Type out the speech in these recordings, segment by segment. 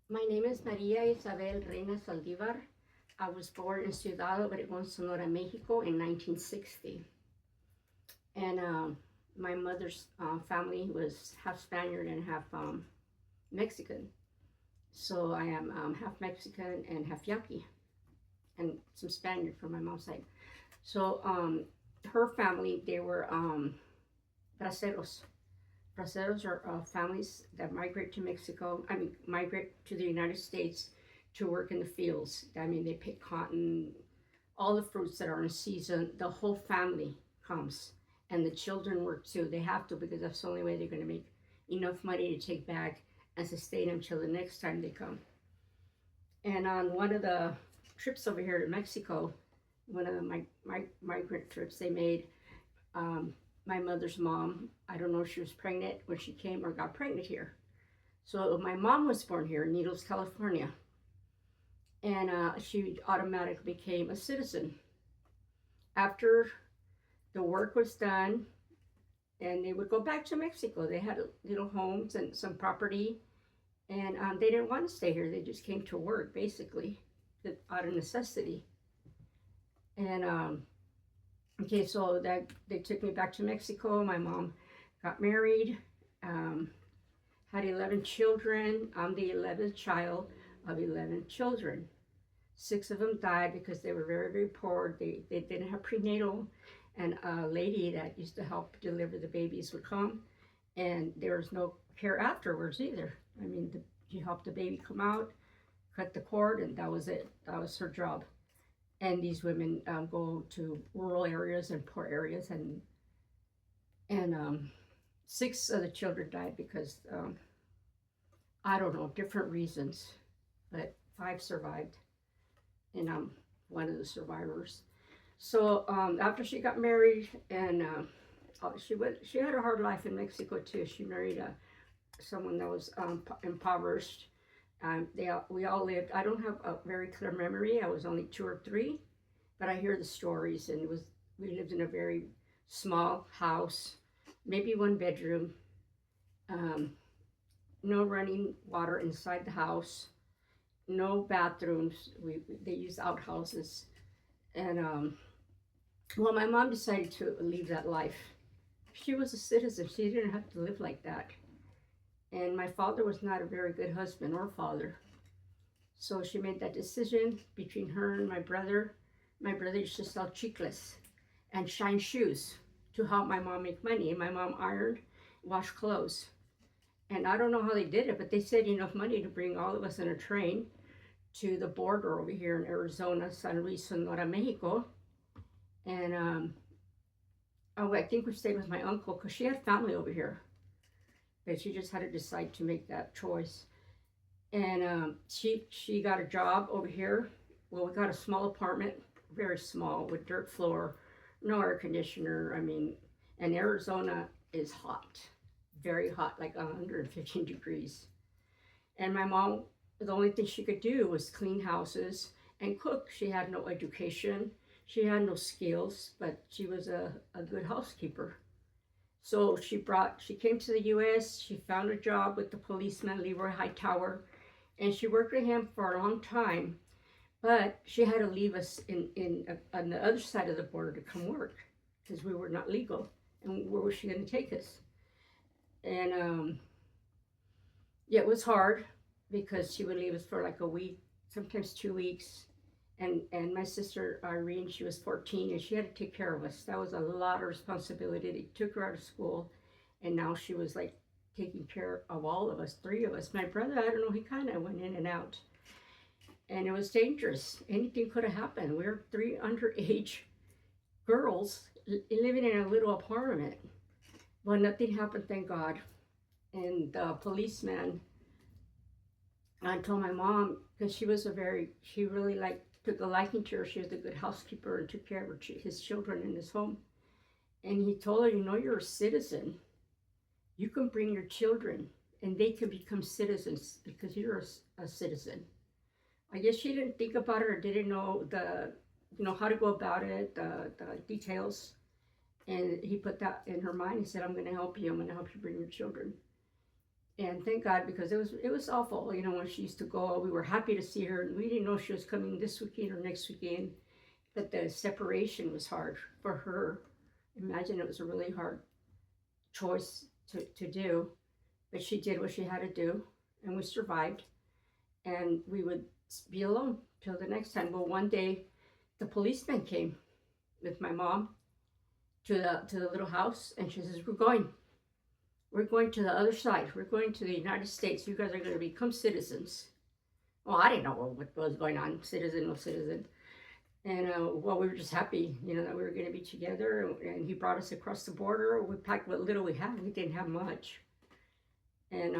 My name is Maria Isabel Reina Saldivar. I was born in Ciudad Obregón, Sonora, Mexico in 1960. And my mother's family was half Spaniard and half Mexican. So I am half Mexican and half Yaqui, and some Spaniard from my mom's side. So her family, they were braceros. Braceros are families that migrate to Mexico, migrate to the United States to work in the fields. I mean, they pick cotton, all the fruits that are in season. The whole family comes, and the children work too. They have to because that's the only way they're going to make enough money to take back and sustain them till the next time they come. And on one of the trips over here to Mexico, one of the migrant trips they made, um, my mother's mom, I don't know if she was pregnant when she came or got pregnant here. So my mom was born here in Needles, California, and she automatically became a citizen. After the work was done, and they would go back to Mexico. They had little homes and some property, and they didn't want to stay here. They just came to work, basically, out of necessity. And okay, so that they took me back to Mexico. My mom got married, um, had 11 children. I'm the 11th child of 11 children. Six of them died because they were very, very poor. They didn't have prenatal, and a lady that used to help deliver the babies would come, and there was no care afterwards either. I mean, she helped the baby come out, cut the cord, and that was it. That was her job. And these women go to rural areas and poor areas, and six of the children died because I don't know, different reasons, but five survived, and I'm one of the survivors. So after she got married, and she had a hard life in Mexico too. She married someone that was impoverished. We all lived. I don't have a very clear memory. I was only two or three, but I hear the stories. And we lived in a very small house, maybe one bedroom, um, no running water inside the house, no bathrooms. They used outhouses, and well, my mom decided to leave that life. She was a citizen. She didn't have to live like that. And my father was not a very good husband or father. So she made that decision between her and my brother. My brother used to sell chicles and shine shoes to help my mom make money. And my mom ironed, washed clothes. And I don't know how they did it, but they saved enough money to bring all of us in a train to the border over here in Arizona, San Luis, Sonora, Mexico. And oh, I think we stayed with my uncle because she had family over here, but she just had to decide to make that choice. And she got a job over here. Well, we got a small apartment, very small, with dirt floor, no air conditioner. I mean, and Arizona is hot, very hot, like 115 degrees. And my mom, the only thing she could do was clean houses and cook. She had no education, she had no skills, but she was a good housekeeper. So she came to the U.S. She found a job with the policeman Leroy Hightower, and she worked with him for a long time. But she had to leave us on the other side of the border to come work because we were not legal. And where was she going to take us? And yeah, it was hard because she would leave us for like a week, sometimes 2 weeks. And my sister MReyn, she was 14, and she had to take care of us. That was a lot of responsibility. They took her out of school, and now she was like taking care of all of us, three of us. My brother, I don't know, he kind of went in and out, and it was dangerous. Anything could have happened. We were three underage girls living in a little apartment. Well, nothing happened, thank God. And the policeman, I told my mom, because she really took a liking to her. She was a good housekeeper and took care of his children in his home. And he told her, you're a citizen. You can bring your children and they can become citizens because you're a citizen. I guess she didn't think about it or didn't know how to go about it, the details. And he put that in her mind. He said, I'm going to help you. I'm going to help you bring your children. And thank God, because it was awful. When she used to go, we were happy to see her, and we didn't know she was coming this weekend or next weekend. But the separation was hard for her. Imagine, it was a really hard choice to do, but she did what she had to do, and we survived. And we would be alone till the next time. Well, one day, the policeman came with my mom to the little house, and she says, we're going to the other side. We're going to the United States. You guys are going to become citizens. Well, I didn't know what was going on, citizen, no citizen. And well, we were just happy, that we were going to be together. And he brought us across the border. We packed what little we had. We didn't have much. And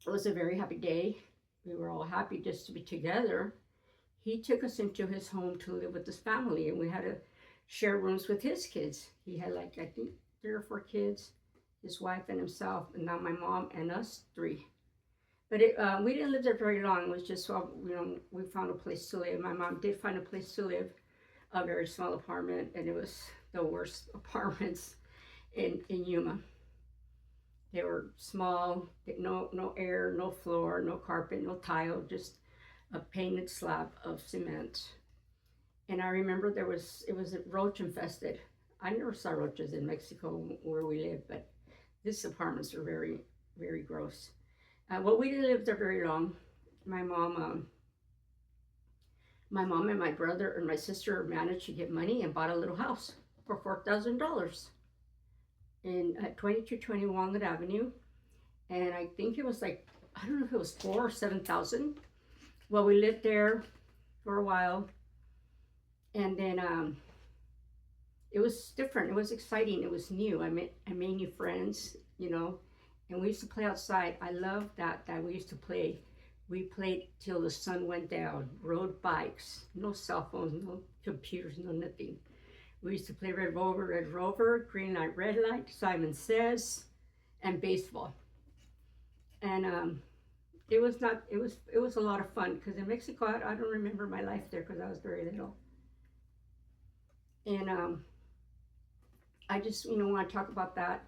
it was a very happy day. We were all happy just to be together. He took us into his home to live with his family, and we had to share rooms with his kids. He had, like, I think 3 or 4 kids, his wife and himself, and now my mom and us 3. But we didn't live there very long. It was just, we found a place to live. My mom did find a place to live, a very small apartment, and it was the worst apartments in Yuma. They were small, no air, no floor, no carpet, no tile, just a painted slab of cement. And I remember it was roach infested. I never saw roaches in Mexico where we live, but these apartments are very, very gross. Well, we didn't live there very long. My mom and my brother and my sister managed to get money and bought a little house for $4,000 in 2220 Walnut Avenue. And I think it was like, I don't know if it was 4,000 or 7,000. Well, we lived there for a while, and then it was different. It was exciting. It was new. I made new friends, and we used to play outside. I love that we used to play. We played till the sun went down, rode bikes, no cell phones, no computers, no nothing. We used to play Red Rover, Green Light, Red Light, Simon Says, and baseball. And it was a lot of fun, because in Mexico, I don't remember my life there because I was very little. And I just, want to talk about that,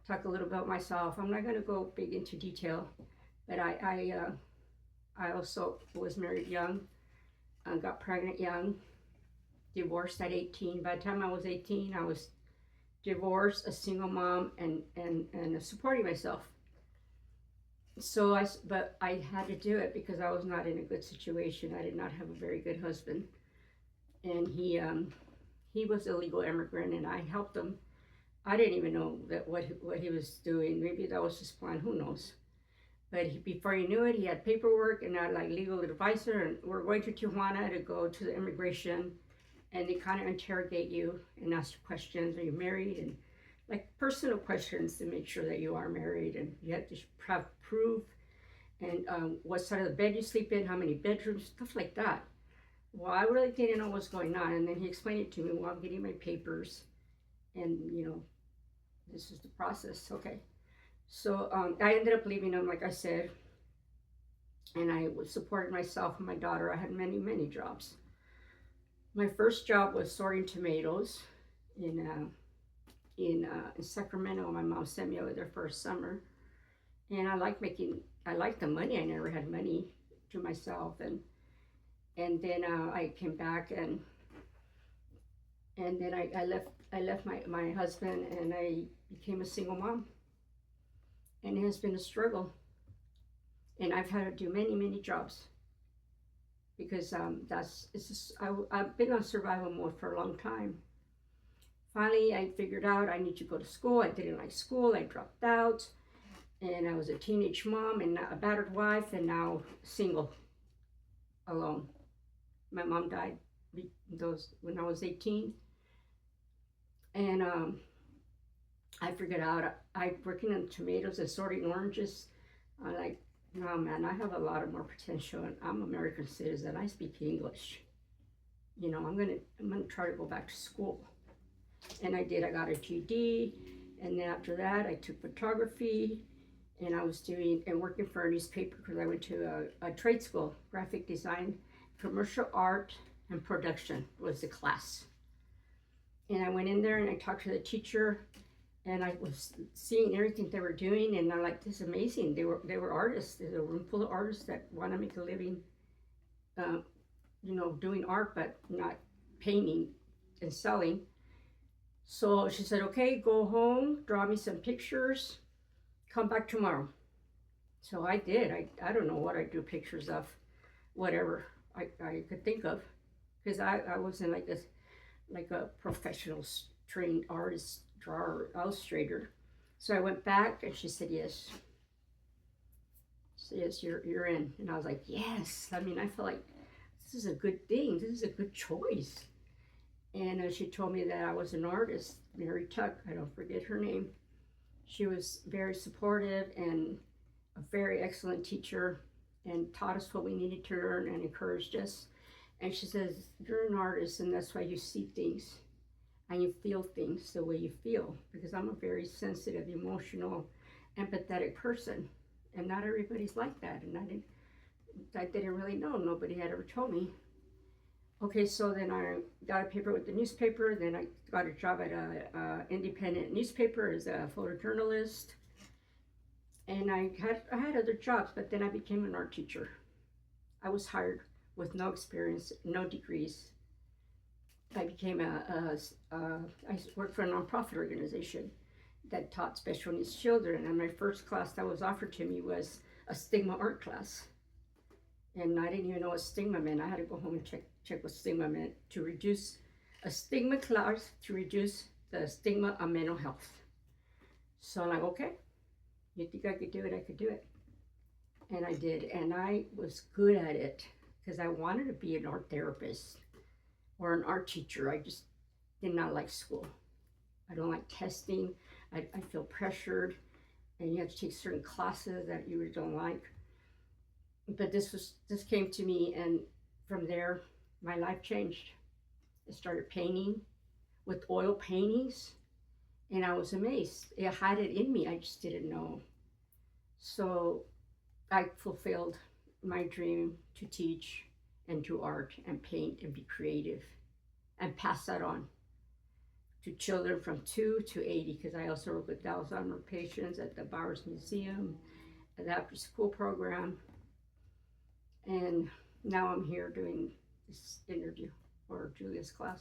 talk a little about myself. I'm not going to go big into detail, but I also was married young, got pregnant young, divorced at 18. By the time I was 18, I was divorced, a single mom, and supporting myself. So but I had to do it because I was not in a good situation. I did not have a very good husband, and he was a legal immigrant, and I helped him. I didn't even know that what he was doing. Maybe that was his plan. Who knows? But before he knew it, he had paperwork and not like legal advisor. And we're going to Tijuana to go to the immigration, and they kind of interrogate you and ask you questions. Are you married? And like personal questions to make sure that you are married, and you have to have proof, and what side of the bed you sleep in, how many bedrooms, stuff like that. Well, I really didn't know what's going on, and then he explained it to me while I'm getting my papers, and this is the process. Okay, so I ended up leaving him, like I said, and I supported myself and my daughter. I had many jobs. My first job was sorting tomatoes in Sacramento. My mom sent me over there for a summer, and I liked the money. I never had money to myself, and then I came back, and then I left my husband, and I became a single mom, and it has been a struggle, and I've had to do many jobs because I've been on survival mode for a long time. Finally, I figured out I need to go to school. I didn't like school. I dropped out, and I was a teenage mom and a battered wife, and now single, alone. My mom died when I was 18, and I figured out I working on tomatoes and sorting oranges. I'm like, no man, I have a lot of more potential, and I'm an American citizen. I speak English. I'm gonna try to go back to school. And I did. I got a GED, and then after that, I took photography, and I was doing and working for a newspaper because I went to a trade school, graphic design, commercial art, and production was the class. And I went in there and I talked to the teacher, and I was seeing everything they were doing, and I'm like, this is amazing. They were artists. There's a room full of artists that want to make a living, uh, doing art, but not painting and selling. So she said, okay, go home, draw me some pictures, come back tomorrow. So I did. I don't know what I do pictures of, whatever I could think of, because I wasn't like a professional trained artist, drawer, illustrator. So I went back, and she said, yes. So yes, you're in. And I was like, yes. I mean, I felt like this is a good thing. This is a good choice. And she told me that I was an artist, Mary Tuck. I don't forget her name. She was very supportive and a very excellent teacher, and taught us what we needed to learn and encouraged us. And she says, you're an artist, and that's why you see things and you feel things the way you feel. Because I'm a very sensitive, emotional, empathetic person. And not everybody's like that. And I didn't really know. Nobody had ever told me. Okay, so then I got a paper with the newspaper. Then I got a job at a independent newspaper as a photojournalist. And I had other jobs, but then I became an art teacher. I was hired with no experience, no degrees. I became I worked for a nonprofit organization that taught special needs children. And my first class that was offered to me was a stigma art class. And I didn't even know what stigma meant. I had to go home and check what stigma meant, to reduce a stigma class, to reduce the stigma of mental health. So I'm like, okay, you think I could do it? I could do it. And I did. And I was good at it because I wanted to be an art therapist or an art teacher. I just did not like school. I don't like testing. I feel pressured, and you have to take certain classes that you really don't like. But this came to me, and from there, my life changed. I started painting with oil paintings, and I was amazed. It had it in me. I just didn't know. So I fulfilled my dream to teach and do art and paint and be creative and pass that on to children from 2 to 80, because I also work with Alzheimer's patients at the Bowers Museum, at the after school program. And now I'm here doing this interview for Julia's class.